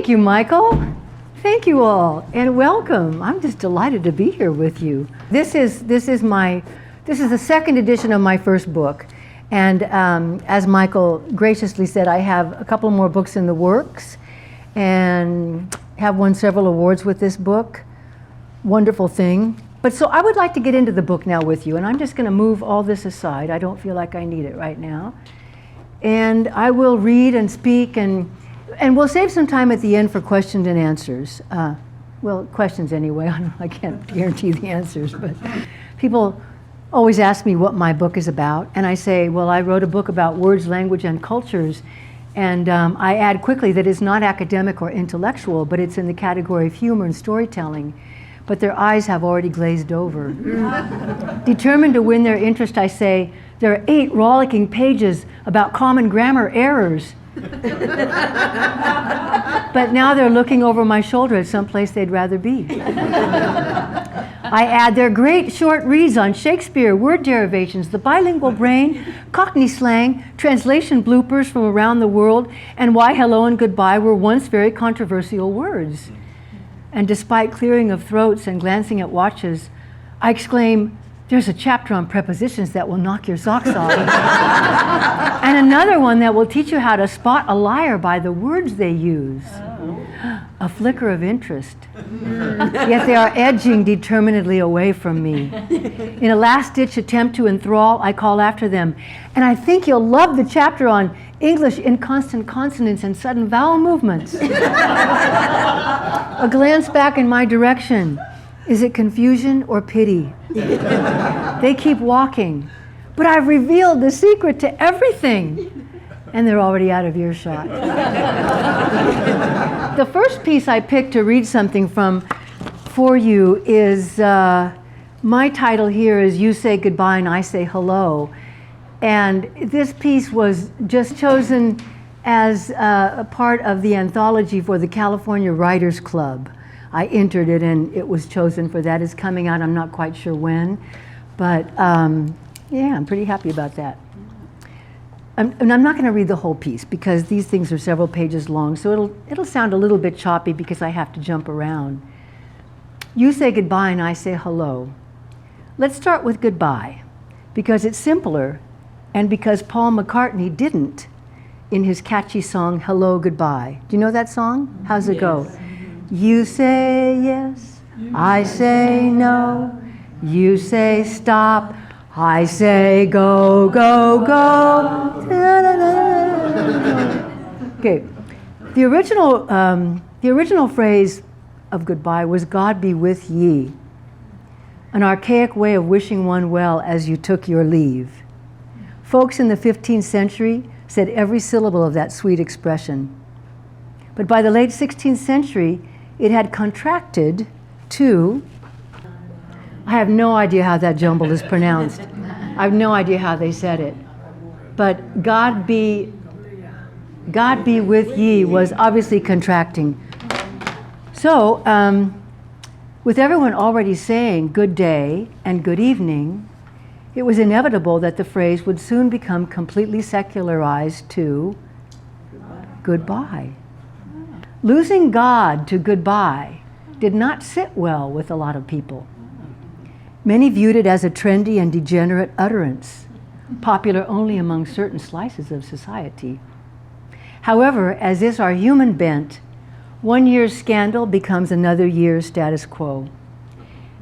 Thank you, Michael. Thank you all, and welcome. I'm just delighted to be here with you. This is the second edition of my first book, and as Michael graciously said, I have a couple more books in the works, and have won several awards with this book. Wonderful thing. But so I would like to get into the book now with you, and I'm just going to move all this aside. I don't feel like I need it right now. And I will read and speak, and we'll save some time at the end for questions and answers. Well, questions anyway. I can't guarantee the answers, but people always ask me what my book is about, and I say, well, I wrote a book about words, language, and cultures, and I add quickly that it's not academic or intellectual, but it's in the category of humor and storytelling. But their eyes have already glazed over. Determined to win their interest, I say, there are 8 rollicking pages about common grammar errors. But now they're looking over my shoulder at some place they'd rather be. I add their great short reads on Shakespeare, word derivations, the bilingual brain, Cockney slang, translation bloopers from around the world, and why hello and goodbye were once very controversial words. And despite clearing of throats and glancing at watches, I exclaim, there's a chapter on prepositions that will knock your socks off. And another one that will teach you how to spot a liar by the words they use. A flicker of interest. Yet they are edging determinedly away from me. In a last-ditch attempt to enthrall, I call after them, and I think you'll love the chapter on English inconstant consonants and sudden vowel movements. A glance back in my direction. Is it confusion or pity? They keep walking, but I've revealed the secret to everything. And they're already out of earshot. The first piece I picked to read something from for you is, my title here is You Say Goodbye and I Say Hello. And this piece was just chosen as a part of the anthology for the California Writers Club. I entered it and it was chosen for that. It's coming out, I'm not quite sure when, but yeah, I'm pretty happy about that. And I'm not going to read the whole piece because these things are several pages long, so it'll sound a little bit choppy because I have to jump around. You say goodbye and I say hello. Let's start with goodbye because it's simpler and because Paul McCartney didn't in his catchy song, Hello, Goodbye. Do you know that song? How's it go? You say yes, I say no. You say stop, I say go, go, go. Okay, the original phrase of goodbye was God be with ye, an archaic way of wishing one well as you took your leave. Folks in the 15th century said every syllable of that sweet expression. But by the late 16th century, it had contracted to, I have no idea how that jumble is pronounced. I have no idea how they said it. But God be with ye was obviously contracting. So, with everyone already saying good day and good evening, it was inevitable that the phrase would soon become completely secularized to goodbye. Losing God to goodbye did not sit well with a lot of people. Many viewed it as a trendy and degenerate utterance, popular only among certain slices of society. However, as is our human bent, one year's scandal becomes another year's status quo.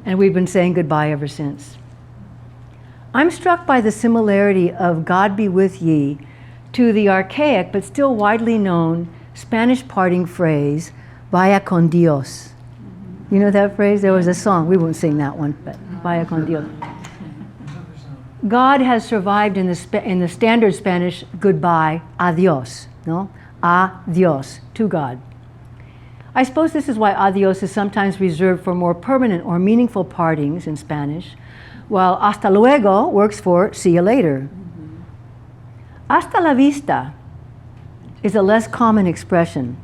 And we've been saying goodbye ever since. I'm struck by the similarity of God be with ye to the archaic but still widely known Spanish parting phrase, vaya con Dios. You know that phrase? There was a song. We won't sing that one, but vaya con Dios. God has survived in the standard Spanish goodbye, adios, no? Adios, to God. I suppose this is why adios is sometimes reserved for more permanent or meaningful partings in Spanish, while hasta luego works for see you later. Hasta la vista is a less common expression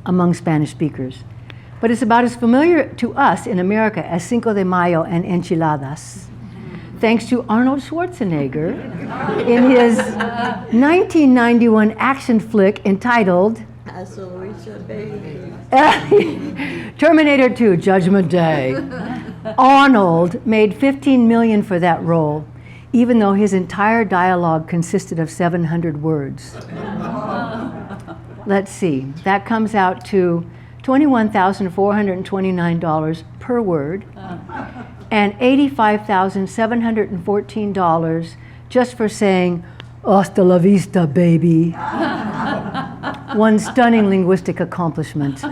among Spanish speakers, but it's about as familiar to us in America as Cinco de Mayo and enchiladas, thanks to Arnold Schwarzenegger in his 1991 action flick entitled Fascination, baby. Terminator 2, Judgment Day. Arnold made $15 million for that role, even though his entire dialogue consisted of 700 words. Let's see, that comes out to $21,429 per word and $85,714 just for saying, "Hasta la vista, baby." One stunning linguistic accomplishment.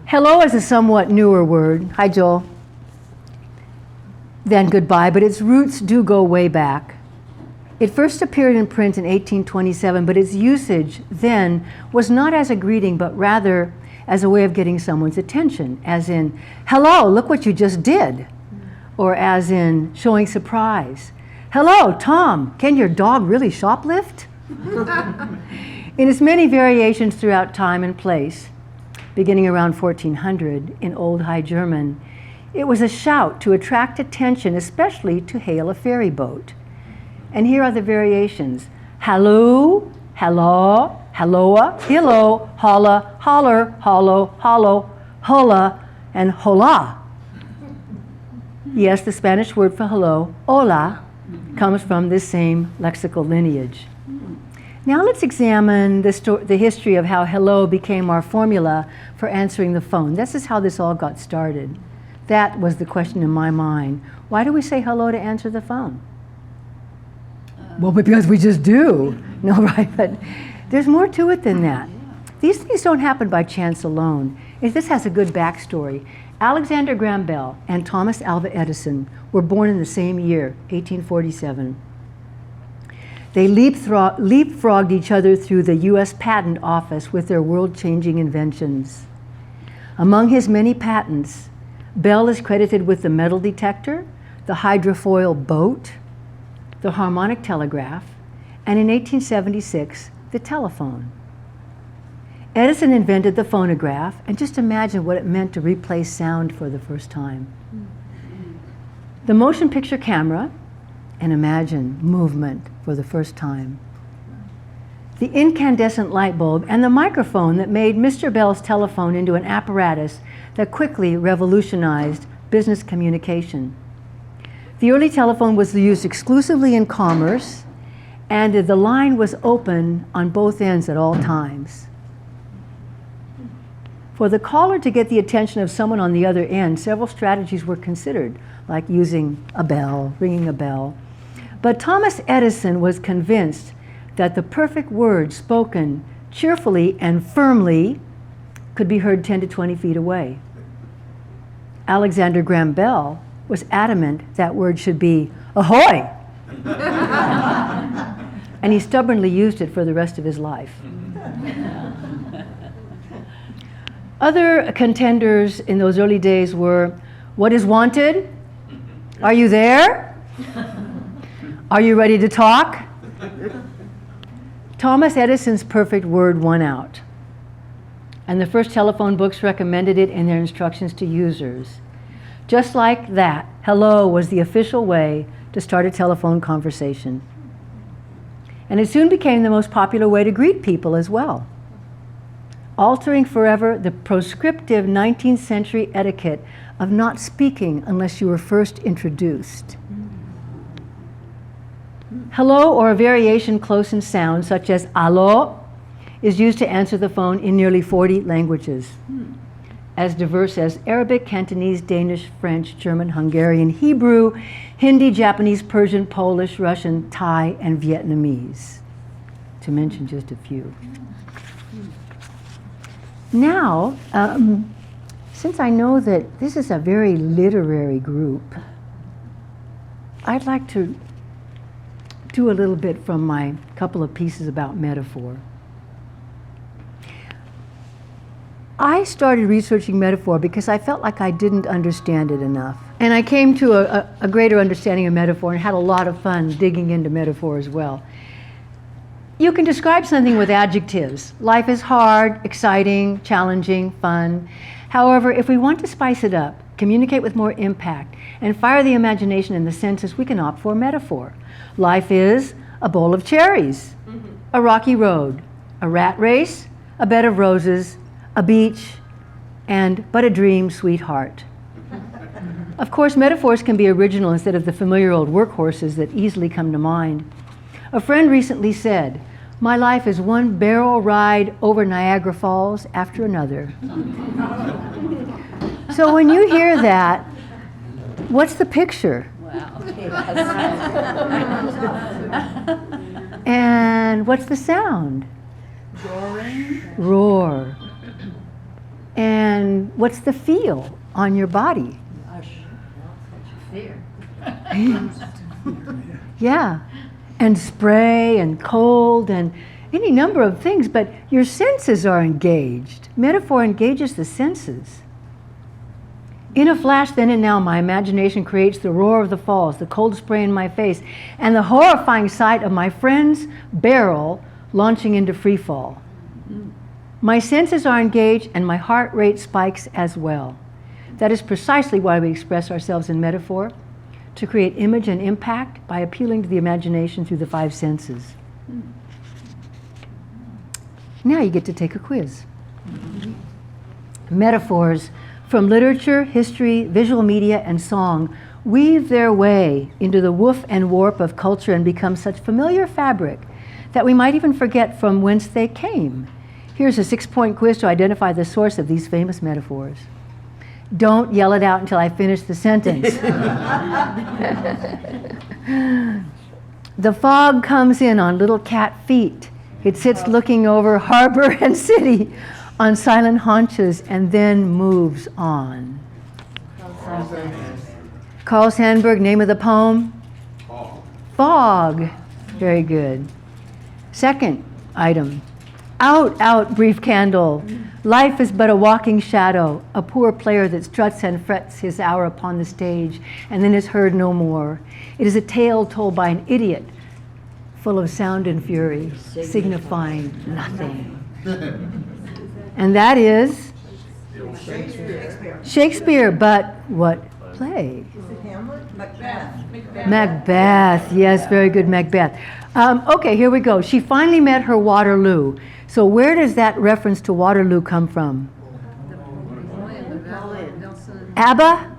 Hello is a somewhat newer word, hi Joel, than goodbye, but its roots do go way back. It first appeared in print in 1827, but its usage then was not as a greeting, but rather as a way of getting someone's attention, as in, "Hello, look what you just did," or as in showing surprise. "Hello, Tom, can your dog really shoplift?" In its many variations throughout time and place, beginning around 1400 in Old High German, it was a shout to attract attention, especially to hail a ferry boat. And here are the variations: hallo, hello, helloa, hello, holla, holler, hollow, hollow, hola, and hola. Yes, the Spanish word for hello, hola, comes from this same lexical lineage. Now let's examine the history of how hello became our formula for answering the phone. This is how this all got started. That was the question in my mind. Why do we say hello to answer the phone? Well, because we just do. No, right? But there's more to it than that. These things don't happen by chance alone. This has a good backstory. Alexander Graham Bell and Thomas Alva Edison were born in the same year, 1847. They leapfrogged each other through the U.S. Patent Office with their world-changing inventions. Among his many patents, Bell is credited with the metal detector, the hydrofoil boat, the harmonic telegraph, and in 1876, the telephone. Edison invented the phonograph, and just imagine what it meant to replay sound for the first time. The motion picture camera, and imagine movement for the first time. The incandescent light bulb and the microphone that made Mr. Bell's telephone into an apparatus that quickly revolutionized business communication. The early telephone was used exclusively in commerce, and the line was open on both ends at all times. For the caller to get the attention of someone on the other end, several strategies were considered, like using a bell, ringing a bell. But Thomas Edison was convinced that the perfect word spoken cheerfully and firmly could be heard 10 to 20 feet away. Alexander Graham Bell was adamant that word should be ahoy! And he stubbornly used it for the rest of his life. Other contenders in those early days were, "What is wanted? Are you there? Are you ready to talk?" Thomas Edison's perfect word won out, and the first telephone books recommended it in their instructions to users. Just like that, hello was the official way to start a telephone conversation. And it soon became the most popular way to greet people as well, altering forever the proscriptive 19th century etiquette of not speaking unless you were first introduced. Hello, or a variation close in sound, such as allo, is used to answer the phone in nearly 40 languages, as diverse as Arabic, Cantonese, Danish, French, German, Hungarian, Hebrew, Hindi, Japanese, Persian, Polish, Russian, Thai, and Vietnamese, to mention just a few. Now, since I know that this is a very literary group, I'd like to do a little bit from my couple of pieces about metaphor. I started researching metaphor because I felt like I didn't understand it enough. And I came to a greater understanding of metaphor and had a lot of fun digging into metaphor as well. You can describe something with adjectives. Life is hard, exciting, challenging, fun. However, if we want to spice it up, communicate with more impact, and fire the imagination and the senses, we can opt for metaphor. Life is a bowl of cherries, a rocky road, a rat race, a bed of roses, a beach, and but a dream, sweetheart. Of course, metaphors can be original instead of the familiar old workhorses that easily come to mind. A friend recently said, "My life is one barrel ride over Niagara Falls after another." So when you hear that, what's the picture? And what's the sound? Roaring. Roar. And what's the feel on your body? Fear. Yeah. And spray and cold and any number of things, but your senses are engaged. Metaphor engages the senses. In a flash, then and now, my imagination creates the roar of the falls, the cold spray in my face, and the horrifying sight of my friend's barrel launching into free fall. My senses are engaged and my heart rate spikes as well. That is precisely why we express ourselves in metaphor, to create image and impact by appealing to the imagination through the five senses. Now you get to take a quiz. Metaphors from literature, history, visual media, and song weave their way into the woof and warp of culture and become such familiar fabric that we might even forget from whence they came. Here's a 6-point quiz to identify the source of these famous metaphors. Don't yell it out until I finish the sentence. The fog comes in on little cat feet. It sits looking over harbor and city on silent haunches and then moves on. Carl Sandburg, name of the poem? Fog. Very good. Second item. Out, out, brief candle. Life is but a walking shadow, a poor player that struts and frets his hour upon the stage and then is heard no more. It is a tale told by an idiot, full of sound and fury, signifying nothing. And that is Shakespeare, but what play? Macbeth. Macbeth, yes, very good, Macbeth. Okay, here we go. She finally met her Waterloo. So where does that reference to Waterloo come from? ABBA?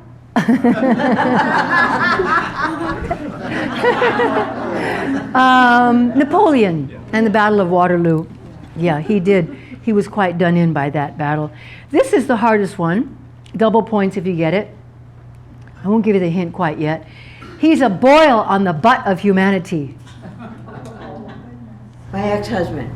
Napoleon and the Battle of Waterloo. Yeah, he did. He was quite done in by that battle. This is the hardest one. Double points if you get it. I won't give you the hint quite yet. He's a boil on the butt of humanity. My ex-husband.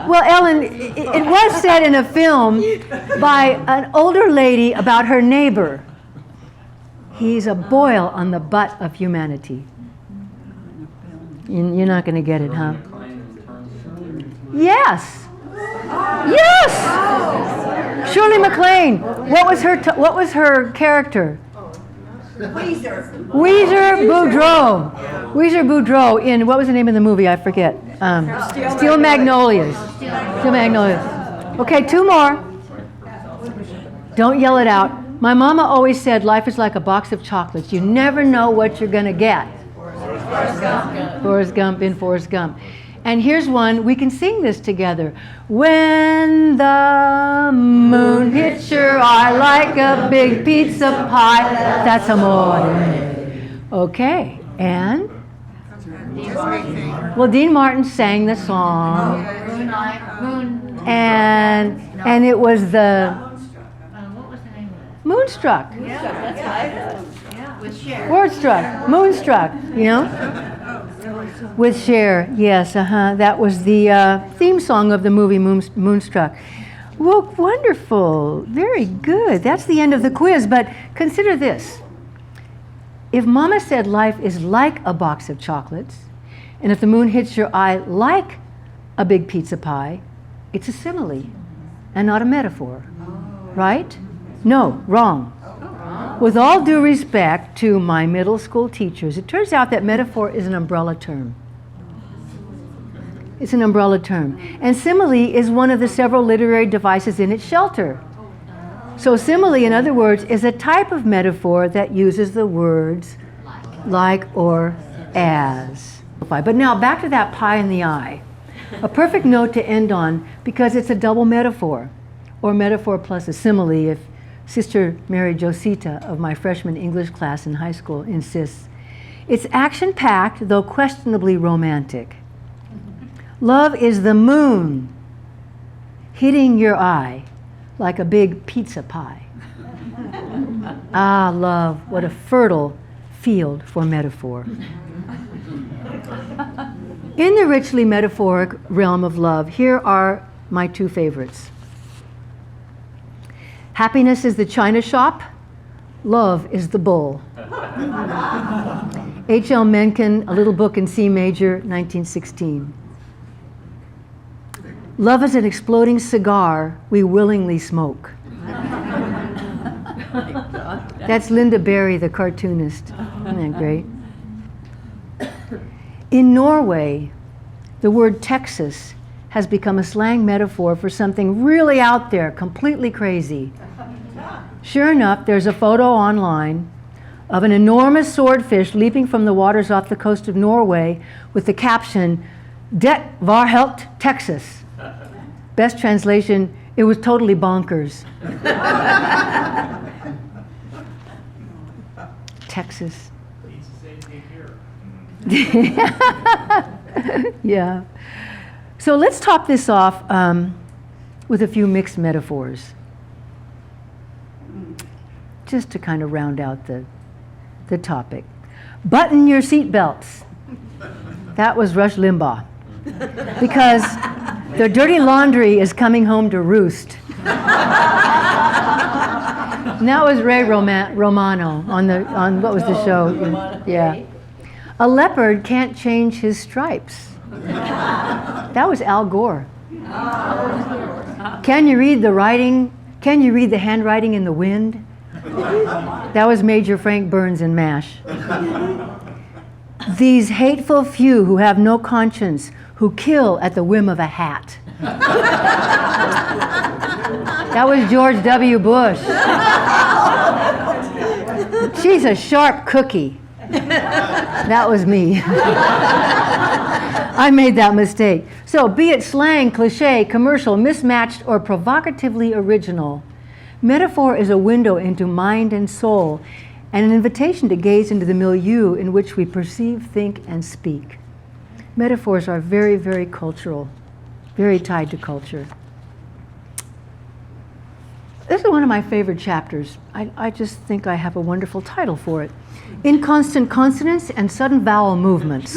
Well, Ellen, it was said in a film by an older lady about her neighbor. He's a boil on the butt of humanity. You're not going to get it, huh? Yes. Yes. Shirley MacLaine. What was her character? Weezer. Weezer Boudreau in, what was the name of the movie? I forget. Steel Magnolias. Steel Magnolias. Okay, 2 more. Don't yell it out. My mama always said life is like a box of chocolates. You never know what you're going to get. Forrest Gump in Forrest Gump. And here's one, we can sing this together. When the moon hits your eye like a big pizza pie, that's amore. Okay, and? Well, Dean Martin sang the song. And it was the What was the name of it? Moonstruck. Yeah, that's right. With Cher. Wordstruck, Moonstruck, you know? With Cher, yes, that was the theme song of the movie Moonstruck. Well, wonderful, very good. That's the end of the quiz, but consider this. If Mama said life is like a box of chocolates, and if the moon hits your eye like a big pizza pie, it's a simile and not a metaphor, right? No, wrong. With all due respect to my middle school teachers, it turns out that metaphor is an umbrella term. It's an umbrella term. And simile is one of the several literary devices in its shelter. So simile, in other words, is a type of metaphor that uses the words like or as. But now back to that pie in the eye. A perfect note to end on because it's a double metaphor, or metaphor plus a simile if Sister Mary Josita of my freshman English class in high school insists. It's action-packed, though questionably romantic. Love is the moon hitting your eye like a big pizza pie. Ah, love, what a fertile field for metaphor. In the richly metaphoric realm of love, here are my two favorites. Happiness is the china shop, love is the bull. H.L. Mencken, A Little Book in C Major, 1916. Love is an exploding cigar we willingly smoke. That's Linda Berry, the cartoonist. Isn't that great? In Norway, the word Texas has become a slang metaphor for something really out there, completely crazy. Sure enough, there's a photo online of an enormous swordfish leaping from the waters off the coast of Norway with the caption, "Det var helt Texas." Best translation, it was totally bonkers. Texas. It's the same thing here. Yeah. So let's top this off with a few mixed metaphors, just to kind of round out the topic. Button your seatbelts. That was Rush Limbaugh. Because the dirty laundry is coming home to roost. And that was Ray Romano on what was the show? Yeah. A leopard can't change his stripes. That was Al Gore. Can you read the writing? Can you read the handwriting in the wind? That was Major Frank Burns in MASH. These hateful few who have no conscience, who kill at the whim of a hat. That was George W. Bush. She's a sharp cookie. That was me. I made that mistake. So be it slang, cliche, commercial, mismatched, or provocatively original, metaphor is a window into mind and soul, and an invitation to gaze into the milieu in which we perceive, think, and speak. Metaphors are very, very cultural, very tied to culture. This is one of my favorite chapters. I just think I have a wonderful title for it. Inconstant consonants and sudden vowel movements.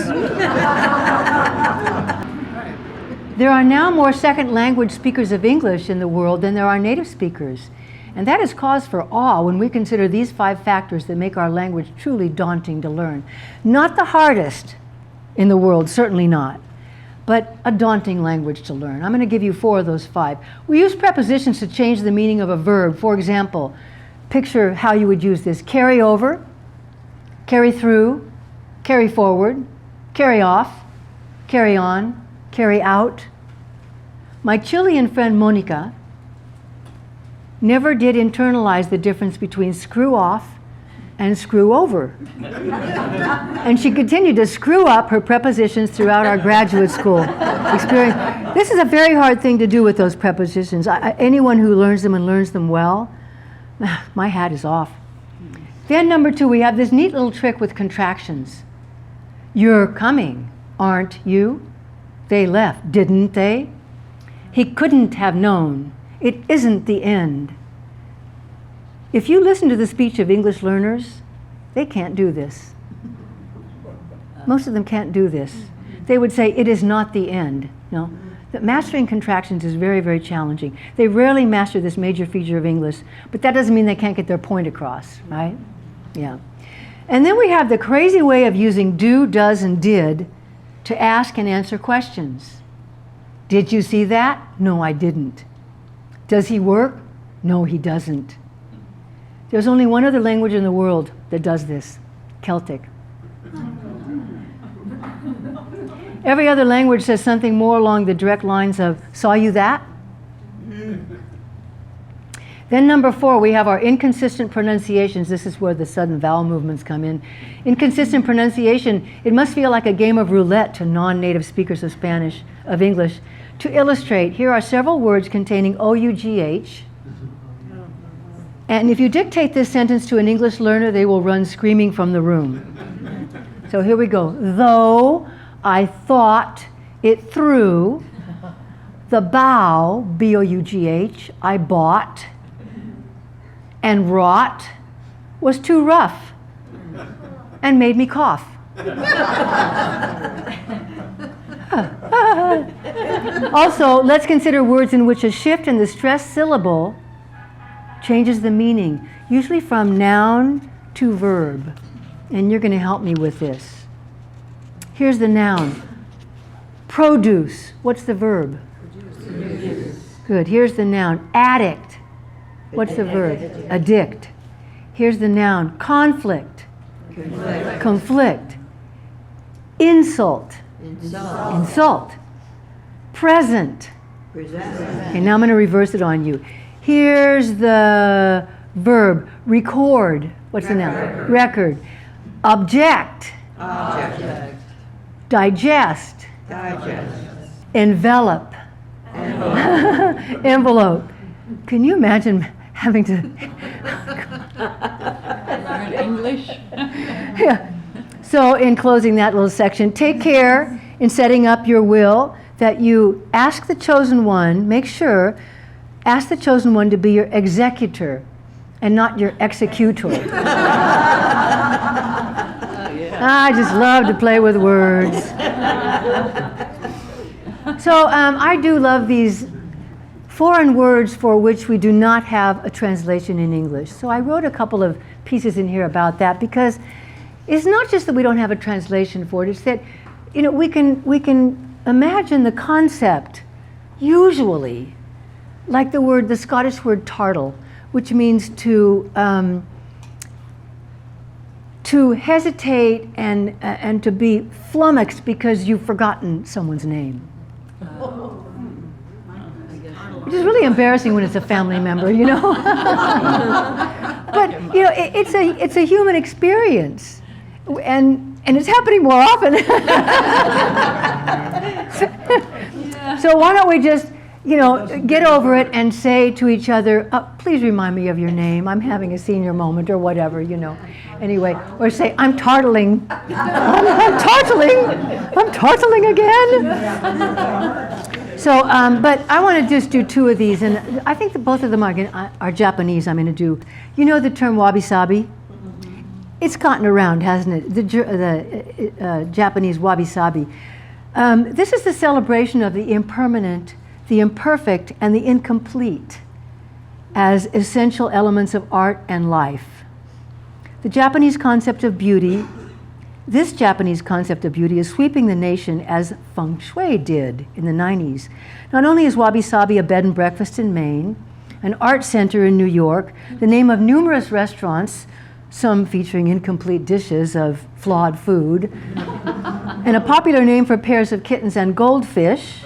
There are now more second language speakers of English in the world than there are native speakers. And that is cause for awe when we consider these 5 factors that make our language truly daunting to learn. Not the hardest in the world, certainly not, but a daunting language to learn. I'm going to give you 4 of those 5. We use prepositions to change the meaning of a verb. For example, picture how you would use this. Carry over, carry through, carry forward, carry off, carry on, carry out. My Chilean friend Monica never did internalize the difference between screw off and screw over. And she continued to screw up her prepositions throughout our graduate school experience. This is a very hard thing to do with those prepositions. Anyone who learns them and learns them well, my hat is off. Then number 2, we have this neat little trick with contractions. You're coming, aren't you? They left, didn't they? He couldn't have known. It isn't the end. If you listen to the speech of English learners, they can't do this. Most of them can't do this. They would say, it is not the end. No. That mastering contractions is very, very challenging. They rarely master this major feature of English, but that doesn't mean they can't get their point across, right? Yeah. And then we have the crazy way of using do, does, and did to ask and answer questions. Did you see that? No, I didn't. Does he work? No, he doesn't. There's only one other language in the world that does this, Celtic. Every other language says something more along the direct lines of, saw you that? Then number 4, we have our inconsistent pronunciations. This is where the sudden vowel movements come in. Inconsistent pronunciation, it must feel like a game of roulette to non-native speakers of Spanish, of English. To illustrate, here are several words containing O-U-G-H. And if you dictate this sentence to an English learner, they will run screaming from the room. So here we go. Though I thought it through, the bough, B-O-U-G-H, I bought and wrought was too rough and made me cough. Also, let's consider words in which a shift in the stressed syllable changes the meaning, usually from noun to verb. And you're going to help me with this. Here's the noun. Produce. What's the verb? Produce. Good. Here's the noun. Addict. What's the verb? Addict. Here's the noun. Conflict. Conflict. Insult. Insult. Present. Okay, now I'm going to reverse it on you. Here's the verb. Record. What's the noun? Record. Object. Digest. Envelop. Envelope. Can you imagine having to learn English? Yeah. So in closing that little section, take care in setting up your will that you ask the chosen one, make sure, ask the chosen one to be your executor and not your executor. I just love to play with words. So I do love these foreign words for which we do not have a translation in English. So I wrote a couple of pieces in here about that because it's not just that we don't have a translation for it, it's that we can imagine the concept usually like the Scottish word tartle, which means to hesitate and to be flummoxed because you've forgotten someone's name. Which is really embarrassing when it's a family member, But it's a human experience, and it's happening more often. So why don't we just get over it and say to each other, please remind me of your name. I'm having a senior moment or whatever, Anyway, or say, I'm tartling. I'm tartling again. So, but I want to just do 2 of these, and I think that both of them are Japanese. I'm going to do. You know the term wabi-sabi? It's gotten around, hasn't it? The Japanese wabi-sabi. This is the celebration of the impermanent, the imperfect, and the incomplete as essential elements of art and life. The Japanese concept of beauty, this Japanese concept of beauty is sweeping the nation as feng shui did in the 90s. Not only is wabi-sabi a bed and breakfast in Maine, an art center in New York, the name of numerous restaurants, some featuring incomplete dishes of flawed food, and a popular name for pairs of kittens and goldfish.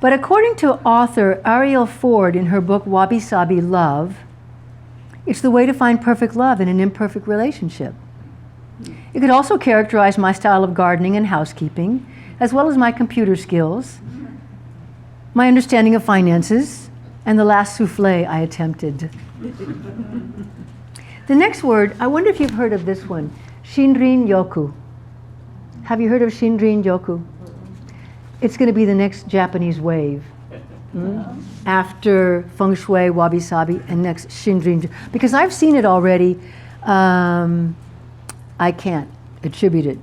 But according to author Ariel Ford in her book Wabi-Sabi Love, it's the way to find perfect love in an imperfect relationship. It could also characterize my style of gardening and housekeeping, as well as my computer skills, my understanding of finances, and the last souffle I attempted. The next word, I wonder if you've heard of this one, Shinrin Yoku. Have you heard of Shinrin Yoku? It's going to be the next Japanese wave. After feng shui, wabi-sabi, and next Shinrin. Because I've seen it already. I can't attribute it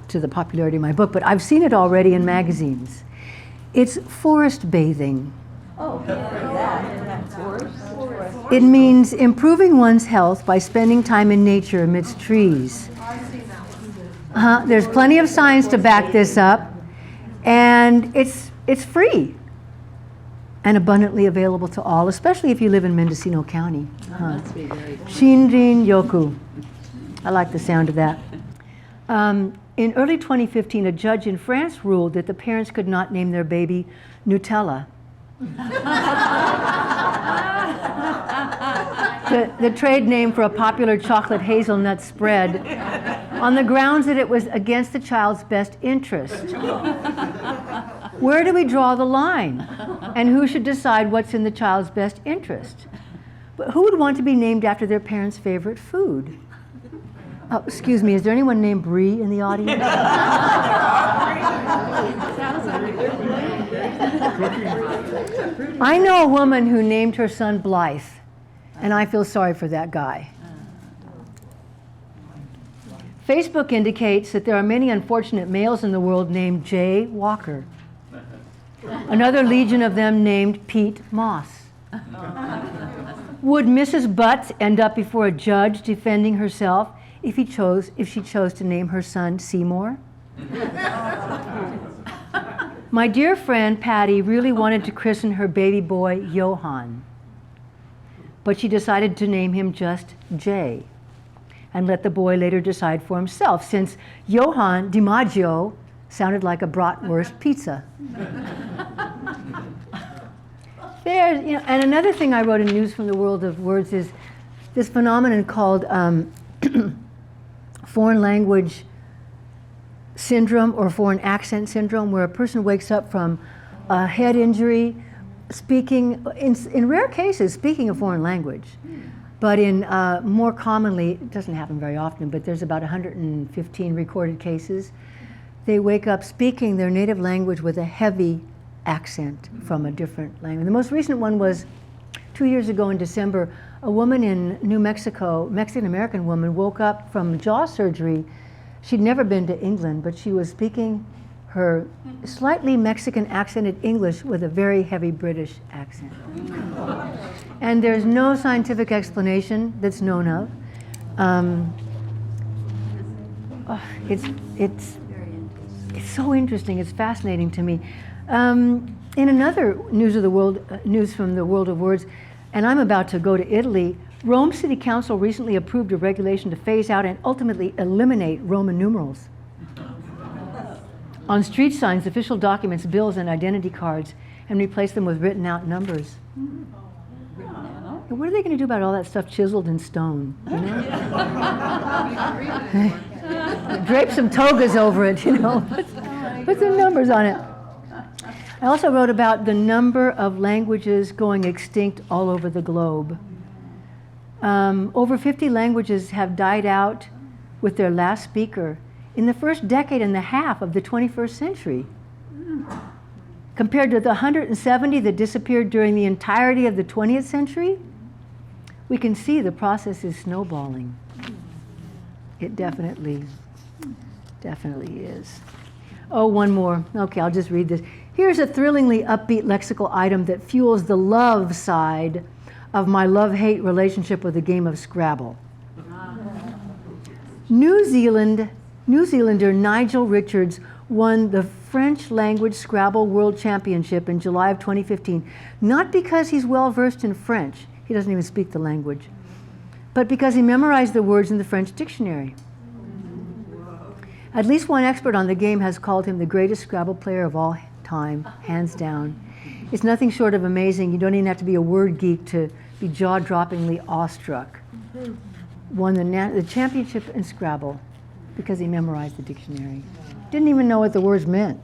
to the popularity of my book, but I've seen it already in magazines. It's forest bathing. It means improving one's health by spending time in nature amidst trees. There's plenty of science to back this up, and it's free and abundantly available to all, especially if you live in Mendocino County. Shinrin Yoku. I like the sound of that. In early 2015, a judge in France ruled that the parents could not name their baby Nutella. the trade name for a popular chocolate hazelnut spread, on the grounds that it was against the child's best interest. Where do we draw the line? And who should decide what's in the child's best interest? But who would want to be named after their parents' favorite food? Oh, excuse me, is there anyone named Bree in the audience? I know a woman who named her son Blythe, and I feel sorry for that guy. Facebook indicates that there are many unfortunate males in the world named Jay Walker. Another legion of them named Pete Moss. Would Mrs. Butts end up before a judge defending herself if she chose to name her son Seymour? My dear friend Patty really wanted to christen her baby boy Johann, but she decided to name him just Jay and let the boy later decide for himself, since Johann DiMaggio sounded like a bratwurst pizza. And another thing I wrote in News from the World of Words is this phenomenon called foreign language syndrome or foreign accent syndrome, where a person wakes up from a head injury speaking, in rare cases, speaking a foreign language. But in more commonly, it doesn't happen very often, but there's about 115 recorded cases. They wake up speaking their native language with a heavy accent from a different language. The most recent one was 2 years ago in December. A woman in New Mexico, Mexican-American woman, woke up from jaw surgery. She'd never been to England, but she was speaking her slightly Mexican accented English with a very heavy British accent. And there's no scientific explanation that's known of. It's so interesting. It's fascinating to me. In another news from the world of words, and I'm about to go to Italy, Rome City Council recently approved a regulation to phase out and ultimately eliminate Roman numerals on street signs, official documents, bills, and identity cards, and replace them with written out numbers. And what are they going to do about all that stuff chiseled in stone? You know? Drape some togas over it, you know. Put some numbers on it. I also wrote about the number of languages going extinct all over the globe. Over 50 languages have died out with their last speaker in the first decade and a half of the 21st century, compared to the 170 that disappeared during the entirety of the 20th century. We can see the process is snowballing. It definitely is. Oh, one more. Okay, I'll just read this. Here's a thrillingly upbeat lexical item that fuels the love side of my love-hate relationship with the game of Scrabble. New Zealander Nigel Richards won the French language Scrabble World Championship in July of 2015, not because he's well-versed in French, he doesn't even speak the language, but because he memorized the words in the French dictionary. At least one expert on the game has called him the greatest Scrabble player of all time, hands down. It's nothing short of amazing. You don't even have to be a word geek to be jaw-droppingly awestruck. Won the championship in Scrabble because he memorized the dictionary. Didn't even know what the words meant.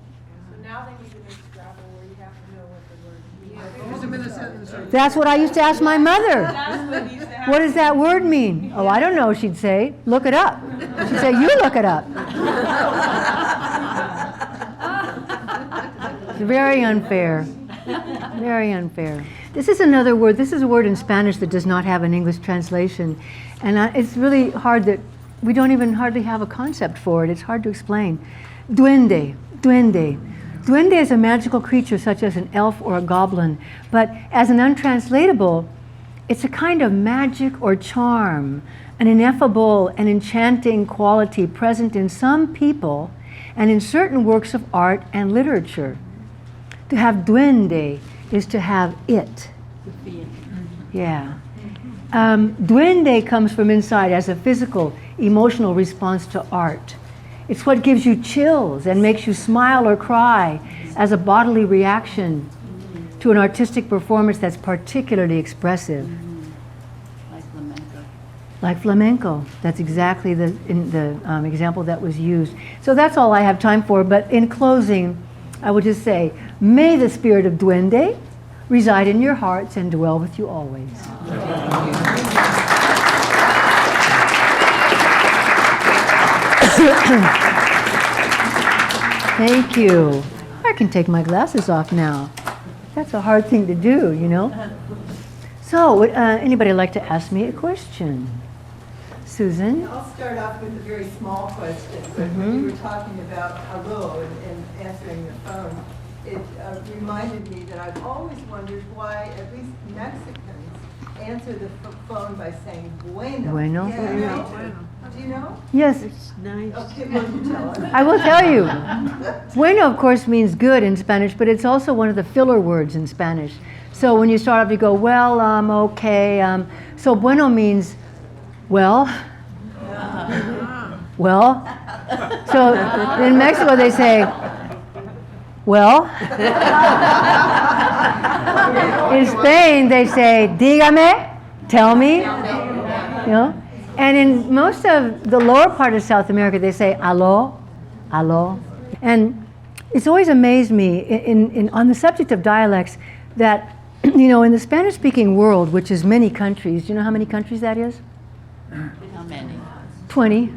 So now they need to make Scrabble where you have to know what the word means. That's what I used to ask my mother. That's what used to happen. What does that word mean? Oh, I don't know, she'd say. Look it up. She'd say, you look it up. It's very unfair. Very unfair. This is another word. This is a word in Spanish that does not have an English translation. And it's really hard that we don't even hardly have a concept for it. It's hard to explain. Duende. Duende. Duende is a magical creature such as an elf or a goblin. But as an untranslatable, it's a kind of magic or charm, an ineffable and enchanting quality present in some people and in certain works of art and literature. To have duende is to have it. Yeah. Duende comes from inside as a physical, emotional response to art. It's what gives you chills and makes you smile or cry as a bodily reaction to to an artistic performance that's particularly expressive. Like flamenco. Like flamenco. That's exactly the example that was used. So that's all I have time for, but in closing, I would just say, may the spirit of duende reside in your hearts and dwell with you always. Thank you. I can take my glasses off now. That's a hard thing to do, you know. So, would anybody like to ask me a question? Susan? I'll start off with a very small question. But when you were talking about hello and answering the phone, it reminded me that I've always wondered why at least Mexicans answer the phone by saying bueno. Bueno. Yeah. Do you know? Yes, Okay, will you tell us? I will tell you. Bueno, of course, means good in Spanish, but it's also one of the filler words in Spanish. So when you start off, you go, well, okay. So bueno means, well. Well. So in Mexico, they say, well. In Spain, they say, dígame, tell me. You know? And in most of the lower part of South America, they say, aló, aló. And it's always amazed me on the subject of dialects that, you know, in the Spanish-speaking world, which is many countries, do you know how many countries that is? How many? 20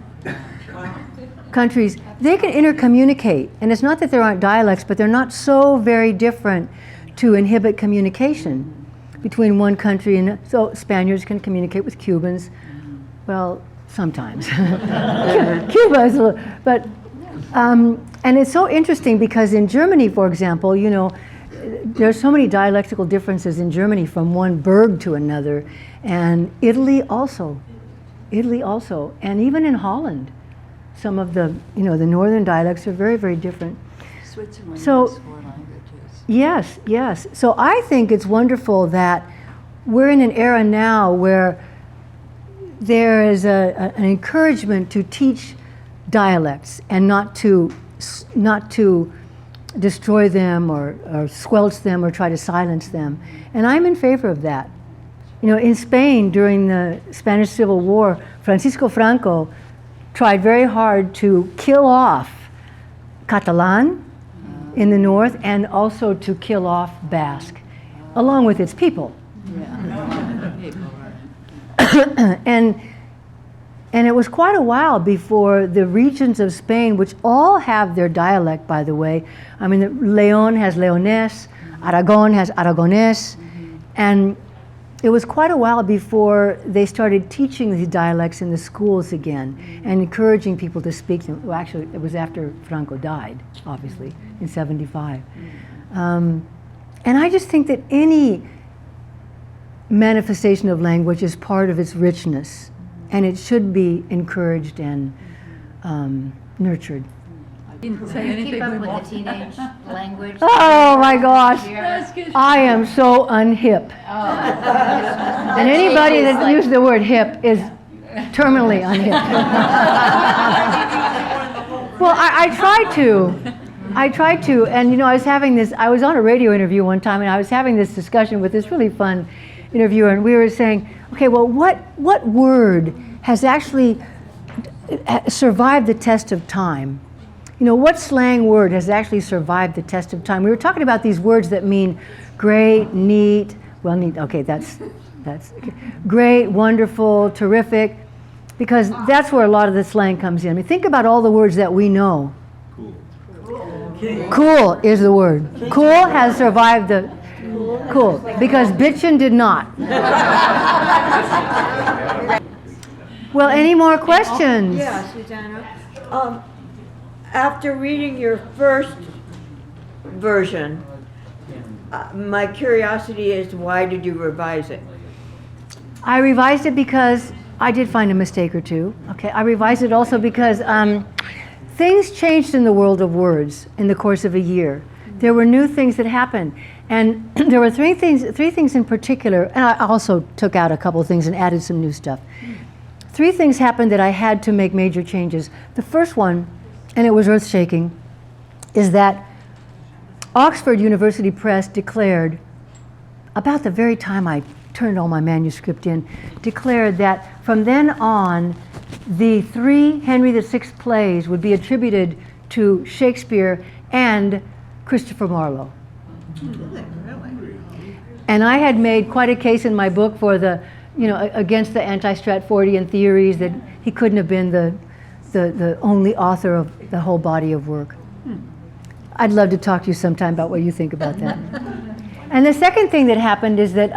countries. They can intercommunicate. And it's not that there aren't dialects, but they're not so very different to inhibit communication between one country. And so Spaniards can communicate with Cubans. Well, sometimes. Cuba is a little, but, and it's so interesting because in Germany, for example, you know, there's so many dialectical differences in Germany from one burg to another, and Italy also, and even in Holland, some of the, you know, the northern dialects are very, very different. Switzerland So- has 4 languages. Yes, yes. So I think it's wonderful that we're in an era now where there is an encouragement to teach dialects and not to destroy them or squelch them or try to silence them. And I'm in favor of that. You know, in Spain during the Spanish Civil War, Francisco Franco tried very hard to kill off Catalan in the north and also to kill off Basque, along with its people. And it was quite a while before the regions of Spain, which all have their dialect, by the way. I mean, Leon has Leonés, Aragon has Aragonés, and it was quite a while before they started teaching these dialects in the schools again and encouraging people to speak them. Well, actually, it was after Franco died, obviously, in '75. And I just think that any manifestation of language is part of its richness, and it should be encouraged and nurtured. Didn't say keep up with the teenage language. Oh my gosh, That's good. I am so unhip. And anybody that uses the word hip is terminally unhip. Well, I try to, and you know, I was on a radio interview one time, and I was having this discussion with this really fun interviewer, and we were saying, okay, well, what word has actually survived the test of time? You know, what slang word has actually survived the test of time? We were talking about these words that mean great, neat, well, neat, okay, that's okay. Great, wonderful, terrific, because that's where a lot of the slang comes in. I mean, think about all the words that we know. Cool is the word. Cool has survived the, cool, because bitchin' did not. Well, any more questions? Yeah, Susanna. After reading your first version, my curiosity is why did you revise it? I revised it because I did find a mistake or two. Okay, I revised it also because things changed in the world of words in the course of a year. There were new things that happened, and there were three things in particular, and I also took out a couple of things and added some new stuff. 3 things happened that I had to make major changes. The first one, and it was earth-shaking, is that Oxford University Press declared about the very time I turned all my manuscript in, declared that from then on, the 3 Henry VI plays would be attributed to Shakespeare and Christopher Marlowe. And I had made quite a case in my book for the, against the anti-Stratfordian theories that he couldn't have been the only author of the whole body of work. I'd love to talk to you sometime about what you think about that. And the second thing that happened is that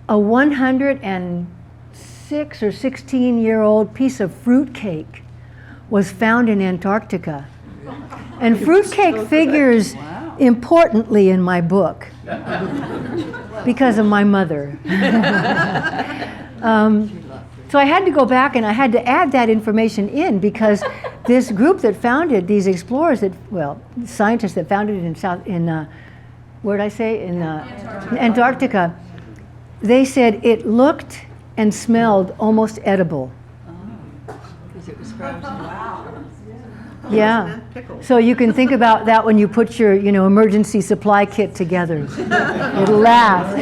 a 106 or 16-year-old piece of fruitcake was found in Antarctica. And fruitcake figures importantly in my book because of my mother. So I had to go back and I had to add that information in because this group that found it, these explorers scientists that found it Antarctica, they said it looked and smelled almost edible. Because it was frozen. Wow. Yeah. So you can think about that when you put your, emergency supply kit together. It'll last.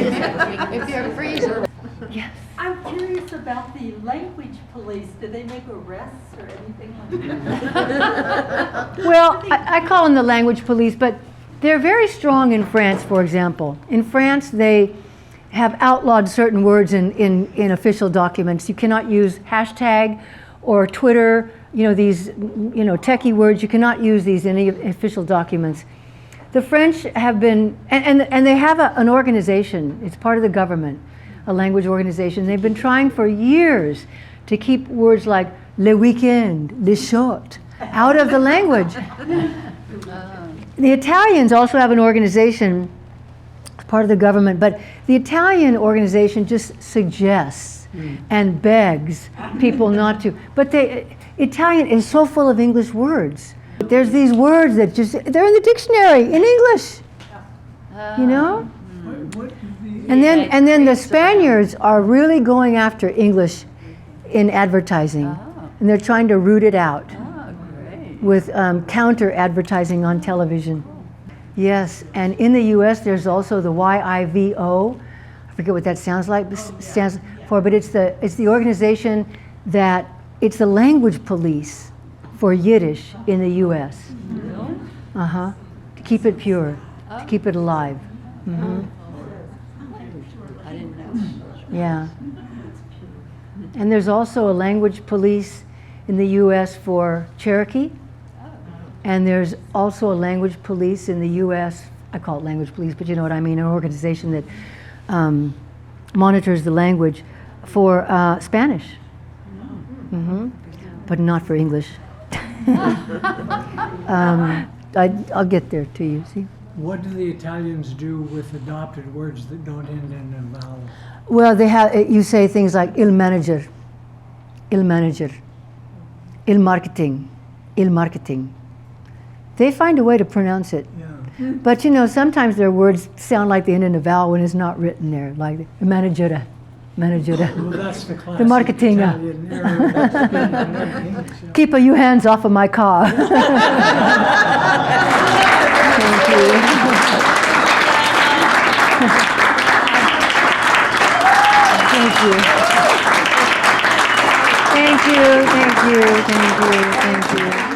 If you're a freezer. Yes. I'm curious about the language police. Do they make arrests or anything like that? Well, I call them the language police, but they're very strong in France, for example. In France, they have outlawed certain words in official documents. You cannot use hashtag or Twitter, these, techie words. You cannot use these in any official documents. The French have been, and they have an organization. It's part of the government, a language organization. They've been trying for years to keep words like le weekend, le short, out of the language. The Italians also have an organization, part of the government, but the Italian organization just suggests and begs people not to. But Italian is so full of English words. There's these words that they're in the dictionary in English, And then the Spaniards are really going after English in advertising, and they're trying to root it out with counter advertising on television. Yes, and in the U.S. there's also the YIVO. I forget what that stands for, but it's the organization that it's the language police for Yiddish in the U.S. To keep it pure, to keep it alive. I didn't know. Yeah. And there's also a language police in the U.S. for Cherokee. And there's also a language police in the U.S. I call it language police, but you know what I mean, an organization that monitors the language for Spanish. But not for English. I'll get there to you, see? What do the Italians do with adopted words that don't end in a vowel? Well, you say things like il manager, il marketing. They find a way to pronounce it. Yeah. But sometimes their words sound like they end in a vowel when it's not written there, like managera. Well, that's the classic The marketing. Italian error that's been in English, yeah. Keep your hands off of my car. Thank you. Thank you. Thank you. Thank you. Thank you. Thank you.